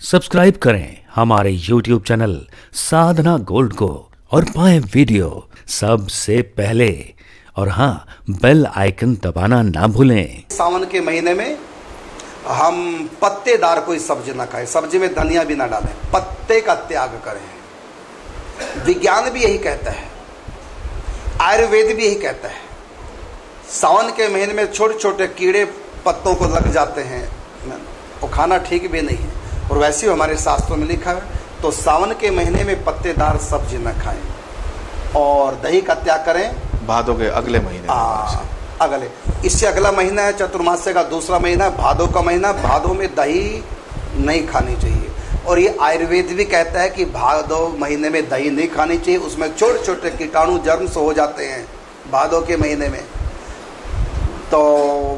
Subscribe करें हमारे YouTube channel साधना gold को और पाएं वीडियो सबसे पहले। और हाँ, बेल आइकन दबाना ना भूलें। सावन के महीने में हम पत्तेदार कोई सब्जी ना खाएं, सब्जी में धनिया भी ना डालें, पत्ते का त्याग करें। विज्ञान भी यही कहता है, आयुर्वेद भी यही कहता है। सावन के महीने में छोटे छोटे कीड़े पत्तों को लग जाते हैं, वो खाना ठीक भी नहीं है, और वैसे ही हमारे शास्त्रों में लिखा है। तो सावन के महीने में पत्तेदार सब्जी न खाएं और दही का त्याग करें। भादों के अगले महीने अगले इससे अगला महीना है चतुर्मास्य का दूसरा महीना, भादों का महीना। भादों में दही नहीं खानी चाहिए, और ये आयुर्वेद भी कहता है कि भादों महीने में दही नहीं खानी चाहिए। उसमें छोटे छोटे कीटाणु जर्म्स हो जाते हैं भादों के महीने में। तो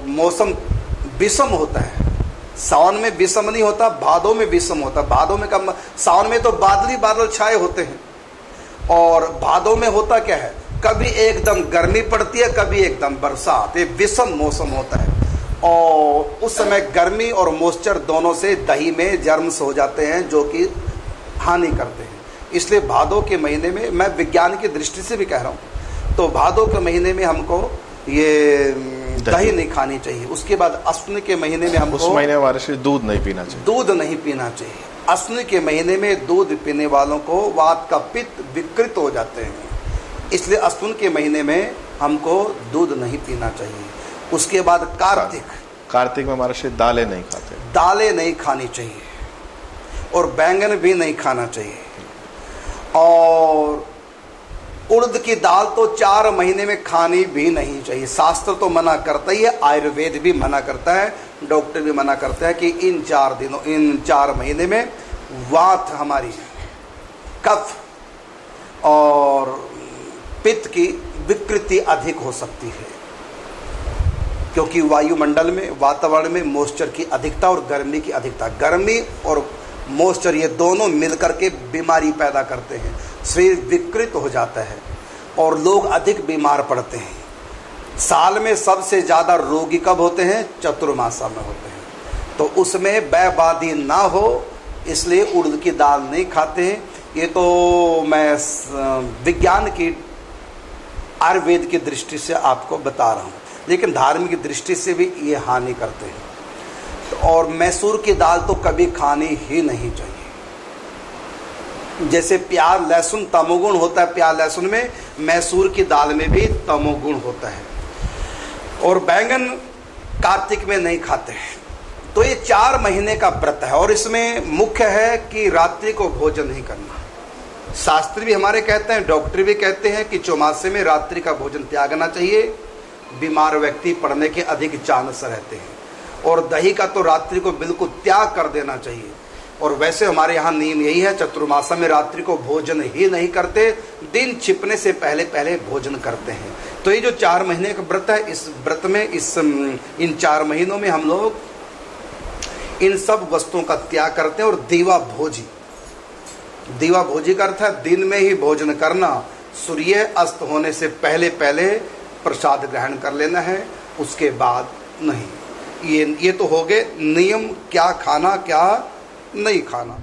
मौसम विषम होता है, सावन में विषम नहीं होता, भादों में विषम होता। भादों में कम, सावन में तो बादल ही बादल छाए होते हैं, और भादों में होता क्या है, कभी एकदम गर्मी पड़ती है, कभी एकदम बरसात। ये विषम मौसम होता है, और उस समय गर्मी और मॉइस्चर दोनों से दही में जर्म्स हो जाते हैं जो कि हानि करते हैं। इसलिए भादों के महीने में, मैं विज्ञान की दृष्टि से भी कह रहा हूँ, तो भादों के महीने में हमको ये दही नहीं खानी चाहिए। उसके बाद अश्विन के महीने में हमको, उस महीने हमारे से दूध नहीं पीना चाहिए। दूध नहीं पीना चाहिए। अश्विन के महीने में दूध पीने वालों को वात का पित्त विकृत हो जाते हैं, इसलिए अश्विन के महीने में हमको दूध नहीं पीना चाहिए। उसके बाद कार्तिक में हमारे से दालें नहीं खाते, दालें नहीं खानी चाहिए, और बैंगन भी नहीं खाना चाहिए। और उड़द की दाल तो 4 महीने में खानी भी नहीं चाहिए। शास्त्र तो मना करता ही है, आयुर्वेद भी मना करता है, डॉक्टर भी मना करता है कि इन 4 महीने में वात हमारी, कफ और पित्त की विकृति अधिक हो सकती है, क्योंकि वायुमंडल में, वातावरण में मॉइस्चर की अधिकता और गर्मी की अधिकता, गर्मी और मॉइस्चर ये दोनों मिलकर के बीमारी पैदा करते हैं। शरीर विकृत हो जाता है और लोग अधिक बीमार पड़ते हैं। साल में सबसे ज़्यादा रोगी कब होते हैं? चतुर्मासा में होते हैं। तो उसमें बैबादी ना हो, इसलिए उड़द की दाल नहीं खाते हैं। ये तो मैं विज्ञान की, आयुर्वेद की दृष्टि से आपको बता रहा हूँ, लेकिन धार्मिक दृष्टि से भी ये हानि करते हैं। और मैसूर की दाल तो कभी खानी ही नहीं चाहिए। जैसे प्याज लहसुन तमोगुण होता है, प्याज लहसुन में, मैसूर की दाल में भी तमोगुण होता है। और बैंगन कार्तिक में नहीं खाते हैं। तो ये 4 महीने का व्रत है, और इसमें मुख्य है कि रात्रि को भोजन नहीं करना। शास्त्र भी हमारे कहते हैं, डॉक्टर भी कहते हैं कि चौमासे में रात्रि का भोजन त्यागना चाहिए। बीमार व्यक्ति पड़ने के अधिक चांस रहते हैं। और दही का तो रात्रि को बिल्कुल त्याग कर देना चाहिए। और वैसे हमारे यहाँ नियम यही है, चतुर्मासा में रात्रि को भोजन ही नहीं करते, दिन छिपने से पहले पहले भोजन करते हैं। तो ये जो 4 महीने का व्रत है, इस व्रत में, इन 4 महीनों में हम लोग इन सब वस्तुओं का त्याग करते हैं। और दीवा भोजी का अर्थ है दिन में ही भोजन करना, सूर्य अस्त होने से पहले पहले प्रसाद ग्रहण कर लेना है, उसके बाद नहीं। ये तो हो गए नियम, क्या खाना क्या नहीं खाना।